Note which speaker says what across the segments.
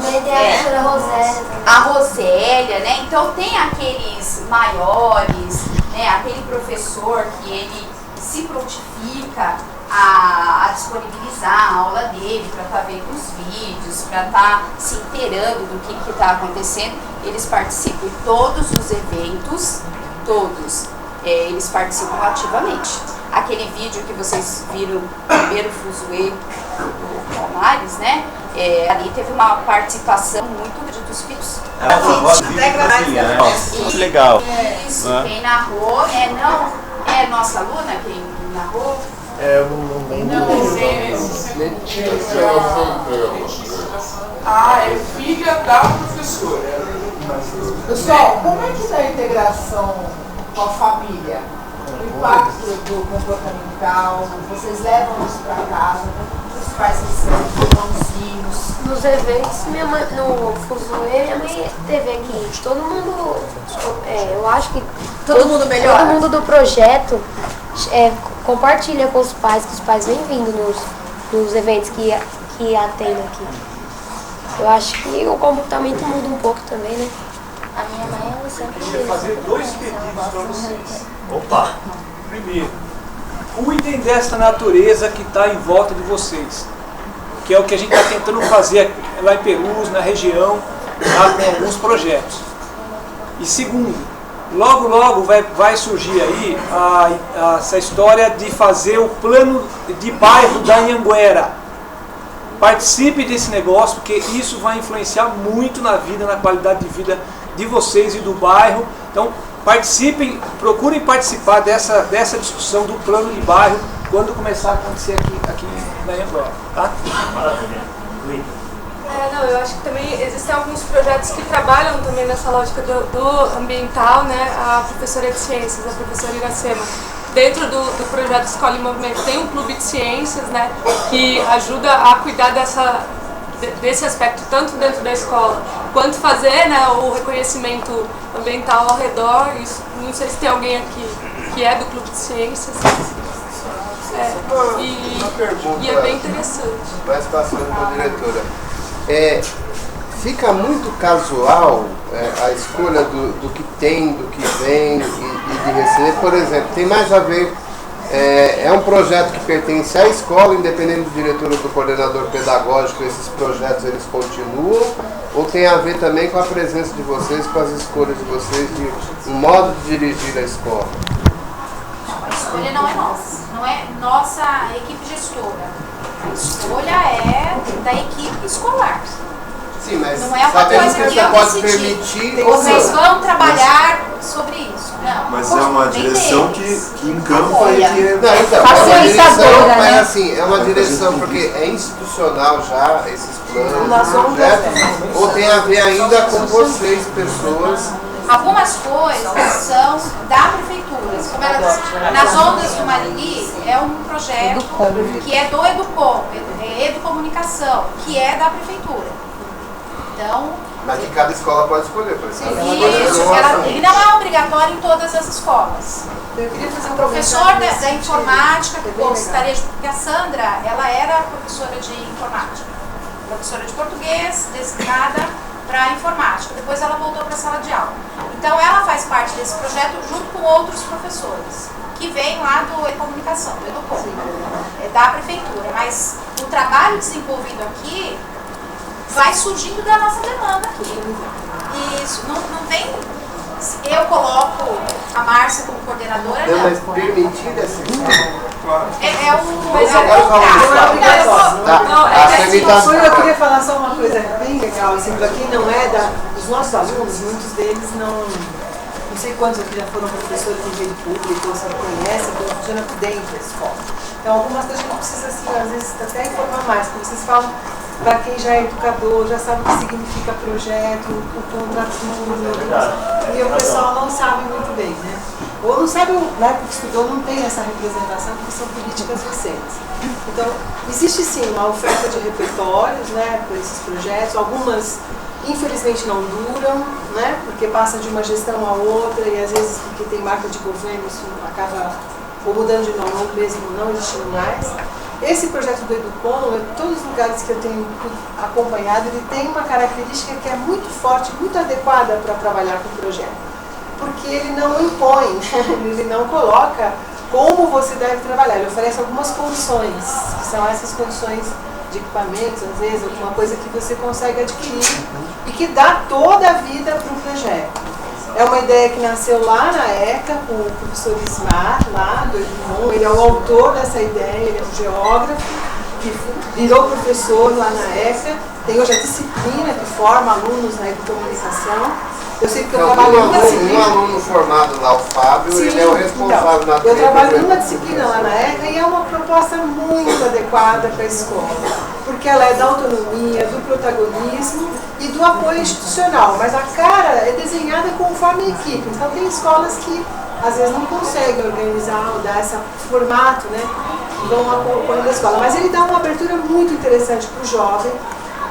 Speaker 1: Também tem a professora Rosélia.
Speaker 2: A Rosélia, né? Então tem aqueles maiores, né? Aquele professor que ele se prontifica a disponibilizar a aula dele para estar vendo os vídeos, para estar se inteirando do que está acontecendo. Eles participam de todos os eventos, todos. Eles participam ativamente. Aquele vídeo que vocês viram, primeiro fuzuê do Palmares, né? Ali teve uma participação muito grande dos filhos.
Speaker 3: Muito legal.
Speaker 2: Isso, quem narrou, não é nossa aluna quem narrou?
Speaker 4: É filha da professora. Pessoal, como é que está a integração com a família? O impacto do comportamental, vocês levam isso para casa, os pais recebem, irmãozinhos.
Speaker 1: Nos eventos, minha mãe, no fuzuê, minha mãe teve aqui. Todo mundo, eu acho que
Speaker 5: todo mundo melhora.
Speaker 1: Todo mundo do projeto compartilha com os pais, que os pais vêm vindo nos eventos que atendem aqui. Eu acho que o comportamento muda um pouco também, né?
Speaker 5: A minha mãe, ela sempre
Speaker 6: Eu queria fazer dois pedidos para vocês. Opa! Primeiro, cuidem dessa natureza que está em volta de vocês, que é o que a gente está tentando fazer lá em Perus, na região, lá com alguns projetos. E segundo, logo vai surgir aí essa história de fazer o plano de bairro da Anhanguera. Participe desse negócio, porque isso vai influenciar muito na vida, na qualidade de vida de vocês e do bairro. Então, participem, procurem participar dessa discussão do plano de bairro quando começar a acontecer aqui na Anhanguera, tá?
Speaker 3: Maravilha.
Speaker 7: Eu acho que também existem alguns projetos que trabalham também nessa lógica do ambiental, né? A professora de ciências, a professora Iracema, dentro do projeto Escola em Movimento, tem um clube de ciências, né? Que ajuda a cuidar desse aspecto, tanto dentro da escola, quanto fazer, né, o reconhecimento ambiental ao redor. Isso, não sei se tem alguém aqui que é do clube de ciências. E é bem interessante.
Speaker 8: Mas passando para a diretora. Fica muito casual a escolha do que tem, do que vem e de receber. Por exemplo, tem mais a ver, é um projeto que pertence à escola, independente do diretor ou do coordenador pedagógico, esses projetos eles continuam, ou tem a ver também com a presença de vocês, com as escolhas de vocês, de um modo de dirigir a escola?
Speaker 2: A escolha não é nossa, não é nossa equipe gestora. A escolha é da equipe escolar.
Speaker 8: Sim, mas
Speaker 2: não é uma
Speaker 8: sabemos
Speaker 2: coisa
Speaker 8: que você pode permitir.
Speaker 2: Vocês vão trabalhar sobre isso. Não,
Speaker 9: mas é uma direção que encampa e que é...
Speaker 8: Não, então, é uma direção, mas assim, é uma direção porque é institucional já, esses planos, projetos, ou tem a ver ainda com vocês, pessoas.
Speaker 2: Algumas coisas são da prefeitura. Como ela disse, nas Ondas do Marili é um projeto que é do Educom, Educomunicação, que é da prefeitura. Então,
Speaker 8: mas que cada escola pode escolher, por exemplo.
Speaker 2: Ele não é obrigatório em todas as escolas. O professor da informática, que gostaria porque a Sandra, ela era professora de informática, professora de português, designada para informática. Depois ela voltou para a sala de aula. Então ela faz parte desse projeto junto com outros professores que vêm lá do Educomunicação, do Educom, da prefeitura. Mas o trabalho desenvolvido aqui vai surgindo da nossa demanda aqui. Isso, não tem... Eu coloco a Márcia como coordenadora, não.
Speaker 8: Mas permitir essa escola.
Speaker 5: Eu queria falar só uma coisa bem legal, assim, para quem não é dos nossos alunos, muitos deles não sei quantos aqui já foram professores de rede pública, ou se não conhecem como funciona por dentro da escola. Então algumas coisas a gente precisa, assim, às vezes até informar mais, porque vocês falam para quem já é educador, já sabe o que significa projeto, o contraturno, e o pessoal não sabe muito bem, né? Ou não sabe, né, porque estudou, não tem essa representação, porque são políticas recentes. Então, existe sim uma oferta de repertórios, né, para esses projetos. Algumas, infelizmente, não duram, né, porque passa de uma gestão a outra e às vezes porque tem marca de governo, isso acaba ou mudando de nome ou mesmo não existindo mais. Esse projeto do Educom, em todos os lugares que eu tenho acompanhado, ele tem uma característica que é muito forte, muito adequada para trabalhar com o projeto. Porque ele não impõe, ele não coloca como você deve trabalhar. Ele oferece algumas condições, que são essas condições de equipamentos, às vezes, alguma coisa que você consegue adquirir e que dá toda a vida para o projeto. É uma ideia que nasceu lá na ECA, com o professor Ismar, lá do Educom. Ele é o autor dessa ideia, ele é um geógrafo, que virou professor lá na ECA. Tem hoje a disciplina que forma alunos na educomunicação. Eu sei que eu trabalho numa disciplina.
Speaker 8: Um aluno formado lá, o Fábio, sim, ele é o responsável
Speaker 5: então,
Speaker 8: na
Speaker 5: eu trabalho numa disciplina lá na ECA e é uma proposta muito adequada para a escola, porque ela é da autonomia, do protagonismo e do apoio institucional, mas a cara é desenhada conforme a equipe. Então tem escolas que às vezes não conseguem organizar ou dar esse formato, né? Vão acompanhando a escola, mas ele dá uma abertura muito interessante para o jovem,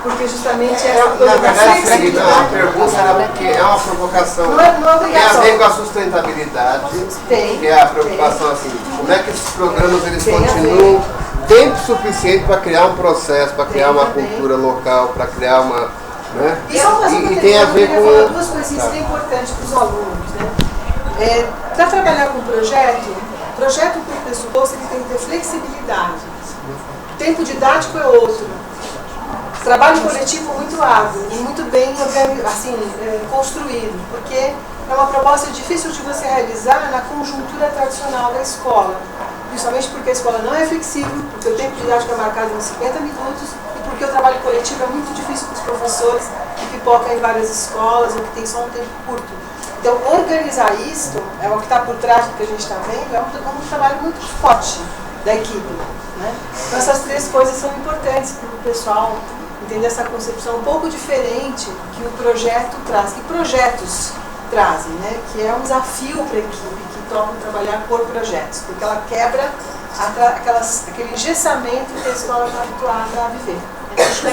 Speaker 5: porque justamente é uma coisa da flexibilidade.
Speaker 8: A pergunta era porque é uma provocação.
Speaker 5: Não é
Speaker 8: tem a ver com a sustentabilidade.
Speaker 5: Tem.
Speaker 8: Que é a preocupação assim, como é que esses programas eles continuam tempo suficiente para criar um processo, para criar uma cultura local, para criar uma. Né?
Speaker 5: E tem a ver com duas coisinhas que é importante para os alunos. Né? Para trabalhar com projeto por pressuposto ele tem que ter flexibilidade. O tempo didático é outro. Trabalho coletivo muito árduo e muito bem assim, construído, porque é uma proposta difícil de você realizar na conjuntura tradicional da escola, principalmente porque a escola não é flexível, porque o tempo didático é marcado em 50 minutos e porque o trabalho coletivo é muito difícil para os professores que pipocam em várias escolas ou que tem só um tempo curto. Então, organizar isto, é o que está por trás do que a gente está vendo, é um trabalho muito forte da equipe. Né? Então, essas três coisas são importantes para o pessoal entender essa concepção um pouco diferente que o projeto traz, que projetos trazem, né? Que é um desafio para a equipe que topam trabalhar por projetos, porque ela quebra aquele engessamento que a escola está habituada a viver.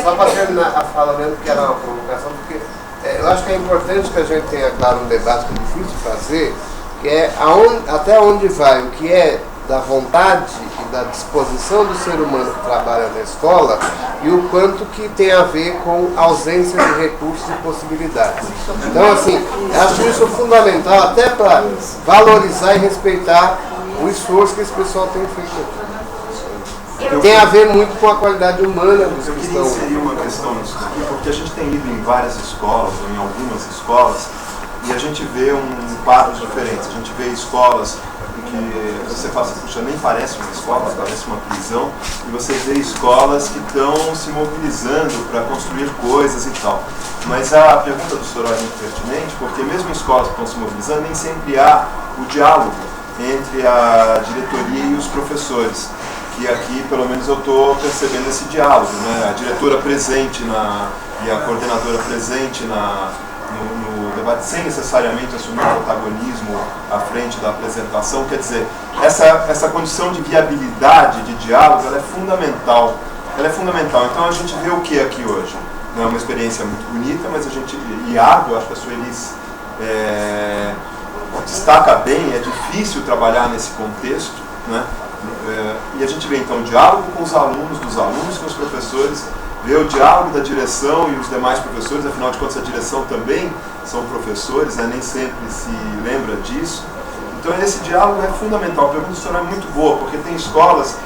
Speaker 8: Só para terminar a fala mesmo, que era uma provocação, porque eu acho que é importante que a gente tenha, claro, um debate que é difícil de fazer, que é até onde vai o que é da vontade e da disposição do ser humano que trabalha na escola e o quanto que tem a ver com ausência de recursos e possibilidades. Então, assim, acho isso fundamental até para valorizar e respeitar o esforço que esse pessoal tem feito aqui. Tem a ver muito com a qualidade humana dos que estão.
Speaker 9: Eu queria inserir uma questão nisso aqui, porque a gente tem ido em várias escolas, ou em algumas escolas, e a gente vê quadros diferentes. A gente vê escolas que você fala assim, puxa, nem parece uma escola, parece uma prisão, e você vê escolas que estão se mobilizando para construir coisas e tal. Mas a pergunta do senhor é muito pertinente, porque mesmo em escolas que estão se mobilizando, nem sempre há o diálogo entre a diretoria e os professores, que aqui, pelo menos, eu estou percebendo esse diálogo, né? A diretora presente e a coordenadora presente no debate, sem necessariamente assumir o protagonismo à frente da apresentação. Quer dizer, essa condição de viabilidade de diálogo, ela é fundamental. Ela é fundamental. Então a gente vê o que aqui hoje? Não é uma experiência muito bonita, mas a gente, e árdua, acho que a Suelis destaca bem, é difícil trabalhar nesse contexto, né? E a gente vê então o diálogo com os alunos, dos alunos com os professores, vê o diálogo da direção e os demais professores, afinal de contas a direção também são professores, né? Nem sempre se lembra disso. Então esse diálogo é fundamental. A pergunta do senhor é muito boa, porque tem escolas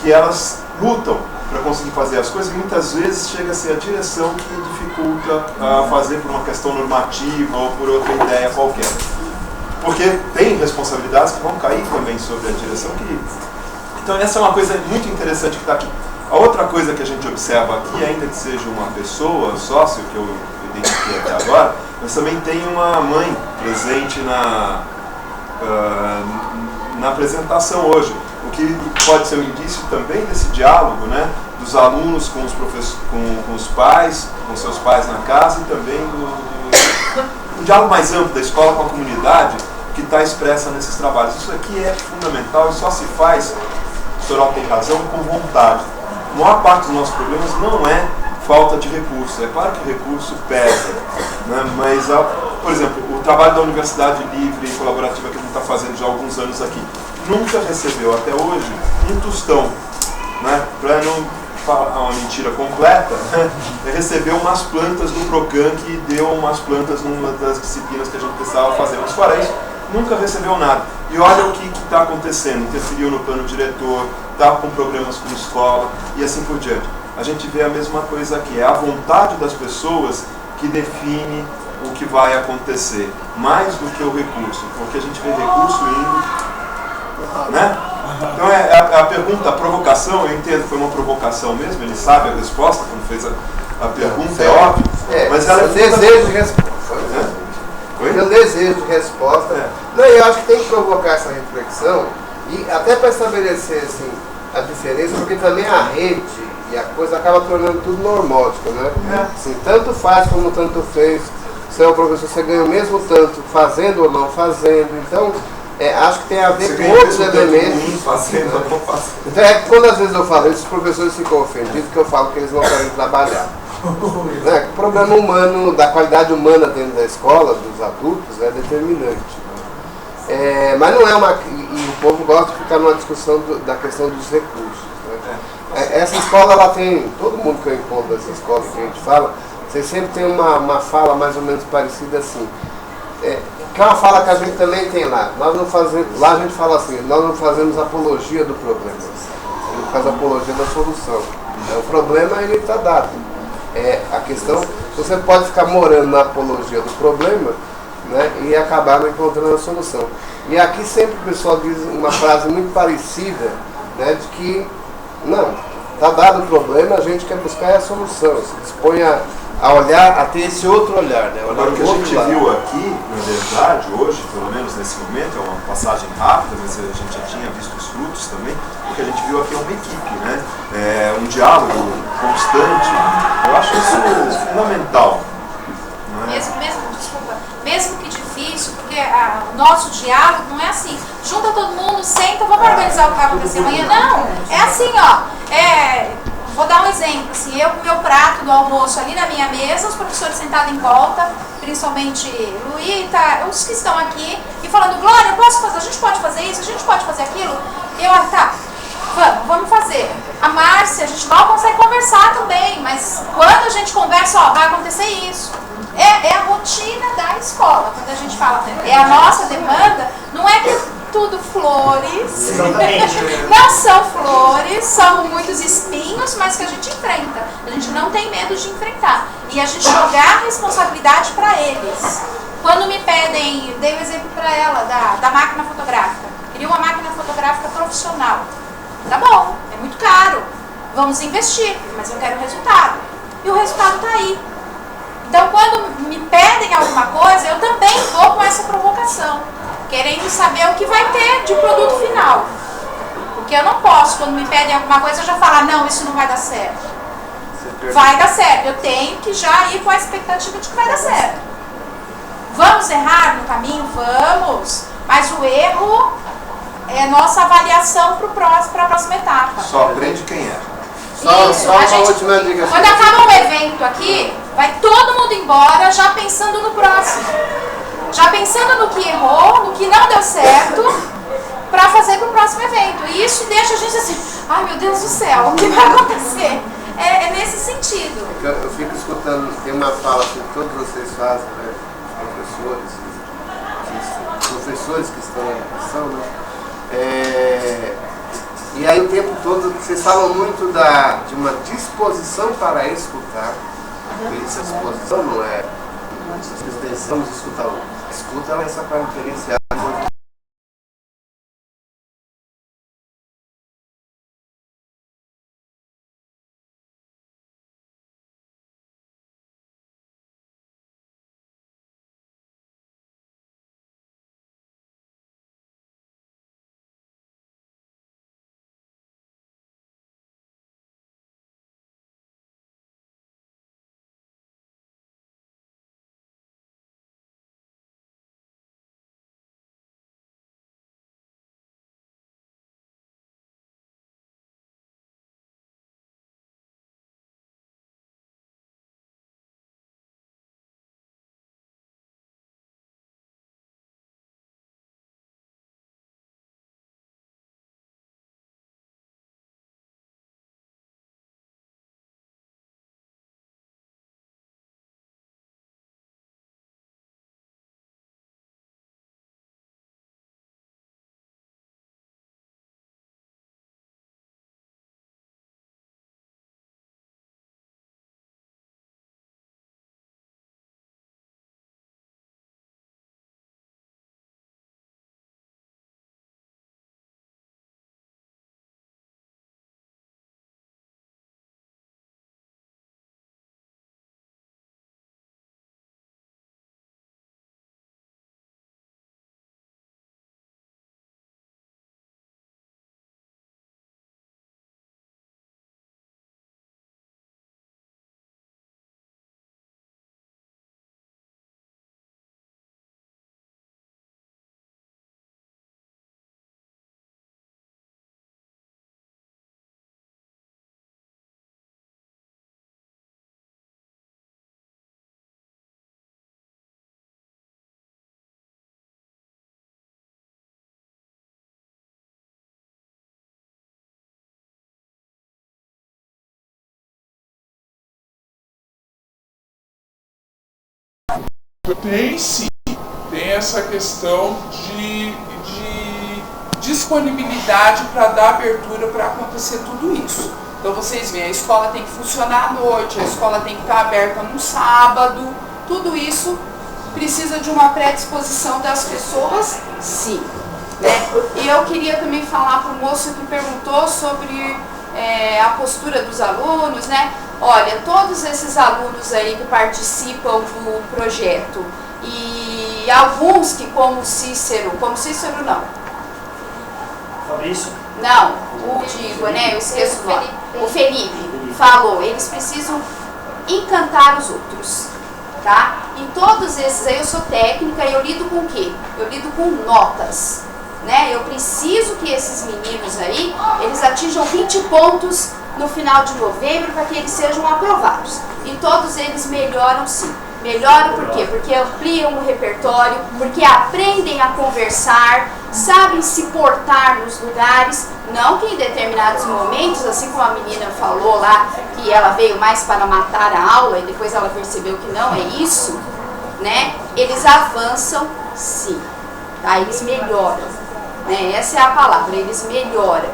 Speaker 9: que elas lutam para conseguir fazer as coisas e muitas vezes chega a ser a direção que dificulta a fazer por uma questão normativa ou por outra ideia qualquer. Porque tem responsabilidades que vão cair também sobre a direção. Então essa é uma coisa muito interessante que está aqui. A outra coisa que a gente observa aqui, ainda que seja uma pessoa, sócio, que eu identifiquei até agora, mas também tem uma mãe presente na apresentação hoje, o que pode ser um indício também desse diálogo, né, dos alunos com os professores, com os pais, com seus pais na casa, e também do diálogo mais amplo da escola com a comunidade que está expressa nesses trabalhos. Isso aqui é fundamental e só se faz, o senhor tem razão, com vontade. A maior parte dos nossos problemas não é falta de recurso. É claro que o recurso pesa, né? Mas, por exemplo, o trabalho da Universidade Livre e Colaborativa que a gente está fazendo já há alguns anos aqui, nunca recebeu até hoje um tostão né, para não falar uma mentira completa, né, recebeu umas plantas do Procan que deu umas plantas numa das disciplinas que a gente precisava fazer, mas fora isso, nunca recebeu nada. E olha o que está acontecendo, interferiu no plano diretor, está com problemas com escola e assim por diante. A gente vê a mesma coisa aqui, é a vontade das pessoas que define o que vai acontecer, mais do que o recurso, porque a gente vê recurso indo, né? Então a pergunta, a provocação, eu entendo que foi uma provocação mesmo, ele sabe a resposta quando fez a pergunta, é óbvio, mas ela é
Speaker 8: desejo de resposta. Eu desejo de resposta. Não, eu acho que tem que provocar essa reflexão e até para estabelecer assim, a diferença, porque também a rede e a coisa acaba tornando tudo normótico, né? Assim, tanto faz como tanto fez. Você é o professor, você ganha o mesmo tanto fazendo ou não fazendo. Então, acho que tem a ver com outros elementos.
Speaker 9: Fazendo ou não fazendo.
Speaker 8: Então, quando às vezes eu falo isso, os professores ficam ofendidos, que eu falo que eles não querem trabalhar. Né? O problema humano, da qualidade humana dentro da escola, dos adultos, é determinante. Mas não é uma... E o povo gosta de ficar numa discussão da questão dos recursos. Né? Essa escola, ela tem... Todo mundo que eu encontro dessa escola que a gente fala, você sempre tem uma fala mais ou menos parecida assim. Que é uma fala que a gente também tem lá. Nós não fazemos, lá a gente fala assim, nós não fazemos apologia do problema. A gente faz apologia da solução. O problema, ele está dado. A questão, você pode ficar morando na apologia do problema, né, e acabar não encontrando a solução. E aqui sempre o pessoal diz uma frase muito parecida, né, de que, não, está dado o problema, a gente quer buscar a solução, se dispõe a olhar, a ter esse outro olhar. Né,
Speaker 9: agora, o que a gente viu aqui, na verdade, hoje, pelo menos nesse momento, é uma passagem rápida, mas a gente já tinha visto os frutos também, o que a gente viu aqui é uma equipe, né? Um diálogo constante. Eu acho isso fundamental. Não é?
Speaker 2: Mesmo que difícil, porque o nosso diálogo não é assim, junta todo mundo, senta, vamos organizar o que vai acontecer amanhã. Não, é assim, ó. Vou dar um exemplo, assim, eu com meu prato do almoço ali na minha mesa, os professores sentados em volta, principalmente Luíta, os que estão aqui, e falando, Glória, eu posso fazer, a gente pode fazer isso, a gente pode fazer aquilo. Eu, tá, vamos fazer. A Márcia, a gente mal consegue conversar também, mas quando a gente conversa, ó, vai acontecer isso. É a rotina da escola, quando a gente fala, é a nossa demanda, não é que tudo flores, não são flores, são muitos espinhos, mas que a gente enfrenta, a gente não tem medo de enfrentar, e a gente jogar a responsabilidade para eles. Quando me pedem, dei um exemplo para ela, da máquina fotográfica, queria uma máquina fotográfica profissional, tá bom, é muito caro, vamos investir, mas eu quero o resultado, e o resultado está aí. Então, quando me pedem alguma coisa, eu também vou com essa provocação, querendo saber o que vai ter de produto final. Porque eu não posso, quando me pedem alguma coisa, eu já falar, não, isso não vai dar certo. Vai dar certo, eu tenho que já ir com a expectativa de que vai dar certo. Vamos errar no caminho? Vamos, mas o erro é nossa avaliação para a próxima etapa.
Speaker 9: Só aprende quem erra.
Speaker 2: Isso,
Speaker 8: uma última dica.
Speaker 2: Quando acaba um evento aqui, vai todo mundo embora já pensando no próximo. Já pensando no que errou, no que não deu certo, para fazer para o próximo evento. E isso deixa a gente assim, ai meu Deus do céu, o que vai acontecer? É nesse sentido.
Speaker 8: Eu fico escutando, tem uma fala que todos vocês fazem, né? Professores que estão em ação, né? E aí o tempo todo, vocês falam muito de uma disposição para escutar. Essa disposição não é... Nós precisamos escutar o outro. Escuta, ela é só para diferenciar
Speaker 4: Tem sim, tem essa questão de disponibilidade para dar abertura para acontecer tudo isso. Então vocês veem, a escola tem que funcionar à noite, a escola tem que estar aberta no sábado, tudo isso precisa de uma predisposição das pessoas, sim. Né? E eu queria também falar para o moço que perguntou sobre a postura dos alunos, né? Olha, todos esses alunos aí que participam do projeto e alguns que como Cícero não.
Speaker 3: Fabrício?
Speaker 2: Não, o Digo, né? Eu esqueço o nome. O Felipe falou, eles precisam encantar os outros, tá? E todos esses aí, eu sou técnica e eu lido com o quê? Eu lido com notas, né? Eu preciso que esses meninos aí, eles atinjam 20 pontos no final de novembro para que eles sejam aprovados. E todos eles melhoram sim. Melhoram por quê? Porque ampliam o repertório, porque aprendem a conversar, sabem se portar nos lugares, não que em determinados momentos, assim como a menina falou lá, que ela veio mais para matar a aula e depois ela percebeu que não é isso, né? Eles avançam sim, tá? Eles melhoram, né? Essa é a palavra, eles melhoram,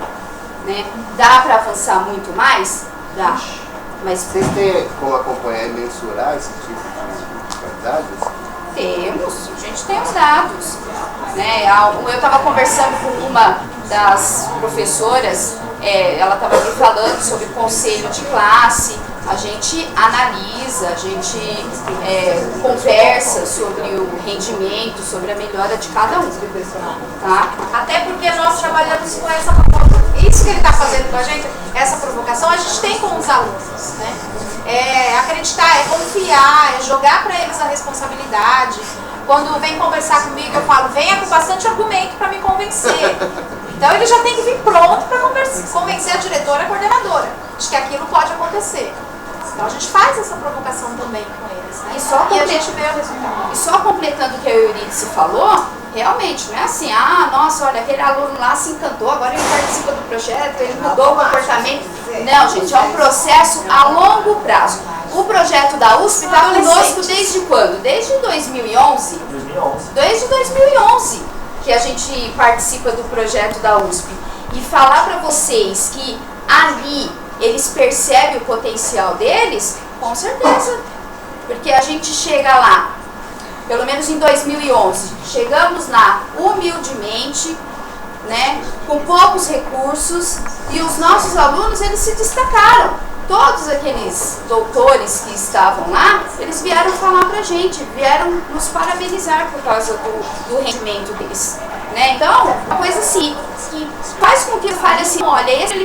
Speaker 2: né? Dá para avançar muito mais? Dá. Mas
Speaker 8: vocês têm como acompanhar e mensurar esse tipo de qualidades?
Speaker 2: Temos, a gente tem os dados. Né? Eu estava conversando com uma das professoras, ela estava me falando sobre conselho de classe, a gente analisa, a gente conversa sobre o rendimento, sobre a melhora de cada um. Tá?
Speaker 7: Até porque nós trabalhamos com essa provocação. Isso que ele está fazendo com a gente, essa provocação, a gente tem com os alunos. Né? É acreditar, é confiar, é jogar para eles a responsabilidade. Quando vem conversar comigo, eu falo, venha com bastante argumento para me convencer. Então ele já tem que vir pronto para convencer a diretora e a coordenadora de que aquilo pode acontecer. Então a gente faz essa provocação também com eles, né? E a gente vê o resultado.
Speaker 2: E só completando o que a Eurídice falou, realmente, não é assim, nossa, olha, aquele aluno lá se encantou, agora ele participa do projeto, ele mudou o comportamento. Não, gente, é um processo a longo prazo. O projeto da USP está conosco desde quando? Desde 2011?
Speaker 3: 2011.
Speaker 2: Desde 2011 que a gente participa do projeto da USP. E falar para vocês que ali eles percebem o potencial deles, com certeza. Porque a gente chega lá, pelo menos em 2011, chegamos lá humildemente, né, com poucos recursos, e os nossos alunos, eles se destacaram. Todos aqueles doutores que estavam lá, eles vieram falar pra gente, vieram nos parabenizar por causa do rendimento deles. Né? Então, uma coisa assim, que faz com que eu fale assim, olha, esse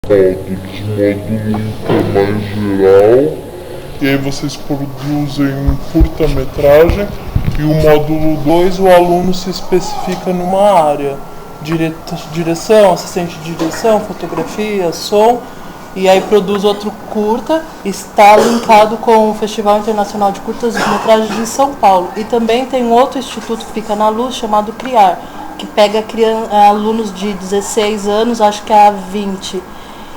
Speaker 3: muito mais geral, e aí vocês produzem um curta-metragem, e o módulo 2 o aluno se especifica numa área, direção, assistente de direção, fotografia, som, e aí produz outro curta, está linkado com o Festival Internacional de Curtas-Metragens de São Paulo, e também tem outro instituto que fica na Luz, chamado CRIAR, que pega alunos de 16 anos, acho que a 20.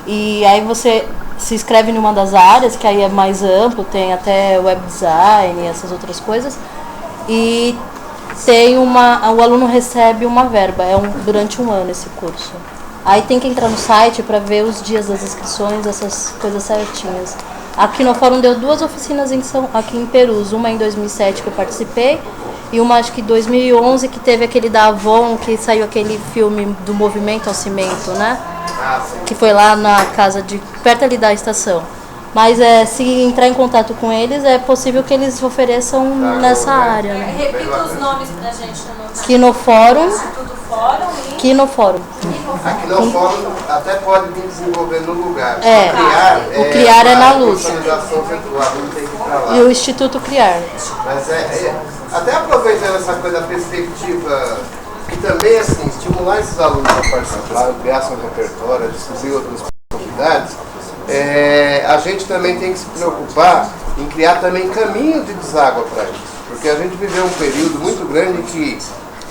Speaker 3: E aí você se inscreve em uma das áreas, que aí é mais amplo, tem até web design e essas outras coisas. E tem o aluno recebe uma verba, durante um ano esse curso. Aí tem que entrar no site para ver os dias das inscrições, essas coisas certinhas. Aqui no Fórum deu 2 oficinas aqui em Perus, uma em 2007 que eu participei, e uma acho que em 2011 que teve aquele da Avon, que saiu aquele filme do Movimento ao Cimento, né? Que foi lá na casa perto ali da estação. Mas se entrar em contato com eles, é possível que eles ofereçam nessa área, né?
Speaker 2: Repita os nomes pra gente.
Speaker 1: Aqui no Fórum.
Speaker 2: Instituto Fórum e...
Speaker 1: Aqui no Fórum.
Speaker 8: Aqui no Fórum até pode vir desenvolver no lugar.
Speaker 1: O CRIAR é na Luz.
Speaker 8: Tem que ir pra lá.
Speaker 1: E o Instituto CRIAR.
Speaker 8: Mas até aproveitando essa coisa da perspectiva, que também assim, estimular esses alunos a participar, ampliar seu repertório, a descobrir outras possibilidades, a gente também tem que se preocupar em criar também caminho de deságua para isso. Porque a gente viveu um período muito grande em que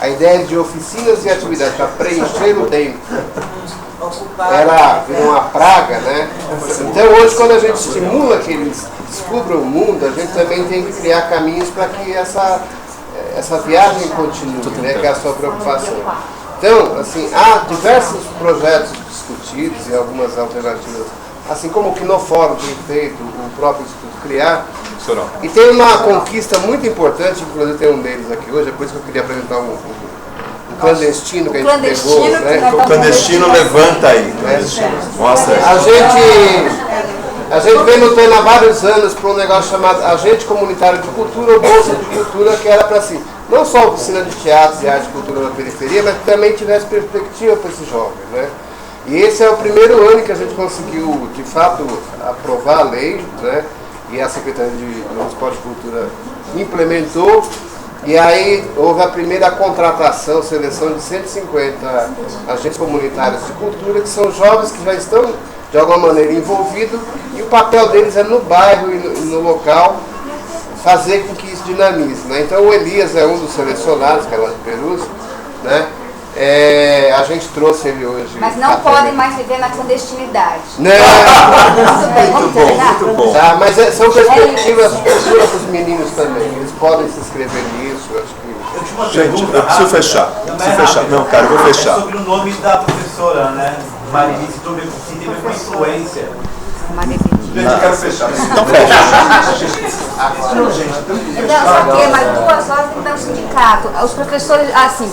Speaker 8: a ideia de oficinas e atividades para preencher o tempo virou uma praga, né? Então hoje, quando a gente estimula que eles descubram o mundo, a gente também tem que criar caminhos para que essa viagem continue, né? Que é a sua preocupação. Então, assim, há diversos projetos discutidos e algumas alternativas, assim como o que no Fórum tem feito, o próprio Instituto CRIAR. E tem uma conquista muito importante, inclusive tem um deles aqui hoje, é por isso que eu queria apresentar um clandestino que a gente pegou, né?
Speaker 9: O clandestino levanta aí. Mostra.
Speaker 8: A gente vem lutando há vários anos para um negócio chamado Agente Comunitário de Cultura ou Bolsa de Cultura, que era para si, não só oficina de teatro e arte e cultura na periferia, mas que também tivesse perspectiva para esses jovens, né? E esse é o primeiro ano que a gente conseguiu, de fato, aprovar a lei, né? E a Secretaria de Municipal de Cultura implementou, e aí houve a primeira contratação, seleção de 150 agentes comunitários de cultura, que são jovens que já estão, de alguma maneira, envolvidos, e o papel deles é no bairro e no local fazer com que isso dinamize, né? Então o Elias é um dos selecionados, que é lá de Perus, né? A gente trouxe ele hoje.
Speaker 10: Mas não podem mais viver na clandestinidade.
Speaker 8: Não!
Speaker 9: Muito bom.
Speaker 8: Tá, mas são perspectivas futuras para os meninos também. Eles podem se inscrever nisso, acho que...
Speaker 9: Gente, eu preciso fechar. Não, cara, eu vou fechar.
Speaker 11: Sobre o nome da professora, né? Marilice, sobre se teve uma influência.
Speaker 9: Gente, eu quero fechar.
Speaker 11: Então fecha.
Speaker 10: Não, sabe o quê? Mas 2 horas tem que dar um sindicato. Os professores, assim,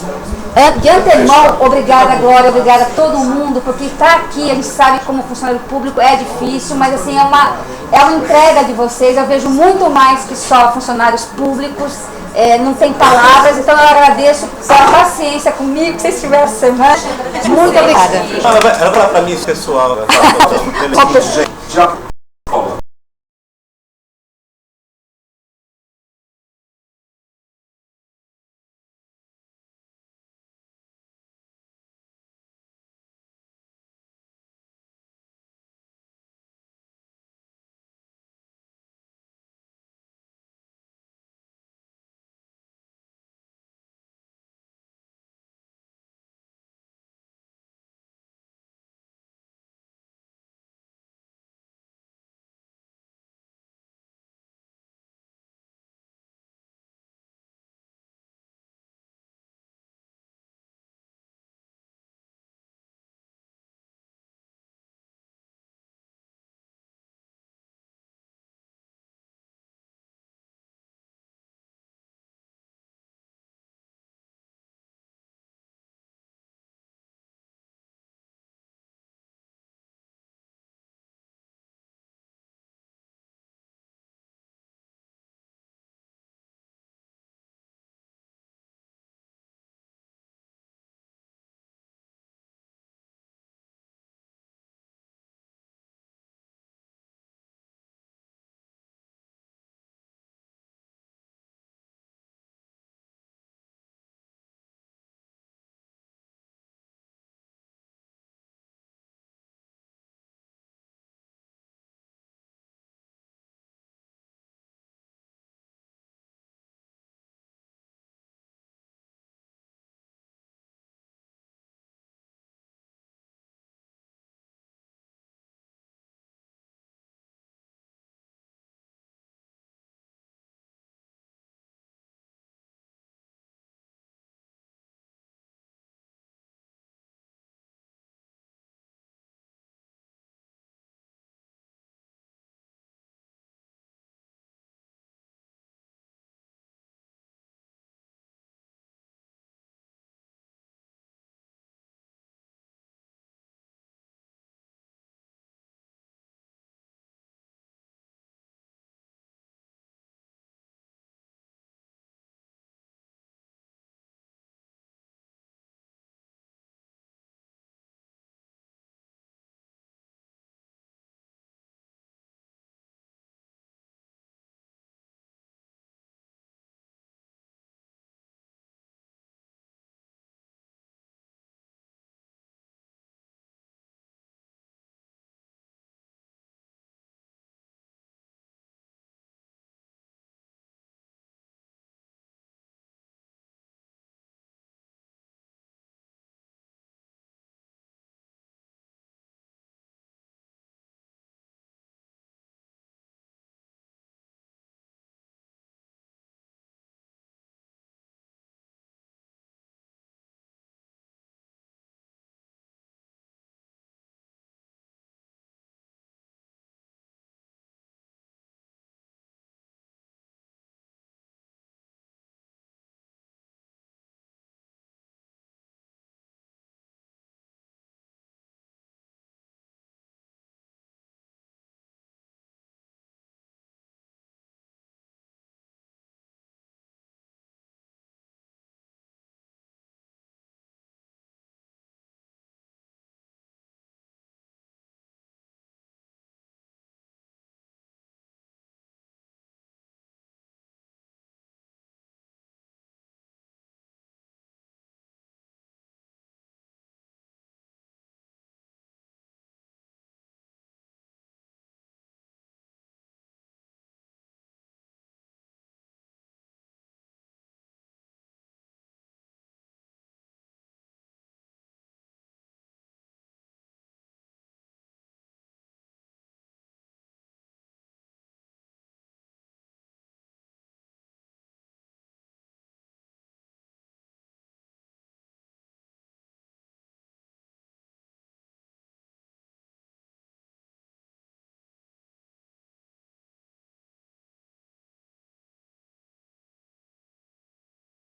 Speaker 10: de antemão, obrigada, Glória, obrigada a todo mundo, porque estar aqui, a gente sabe como funcionário público é difícil, mas assim, é uma entrega de vocês. Eu vejo muito mais que só funcionários públicos. Não tem palavras, então eu agradeço pela paciência comigo que vocês tiveram essa semana. Muito obrigada.
Speaker 11: Ela fala pra mim, pessoal.
Speaker 9: Já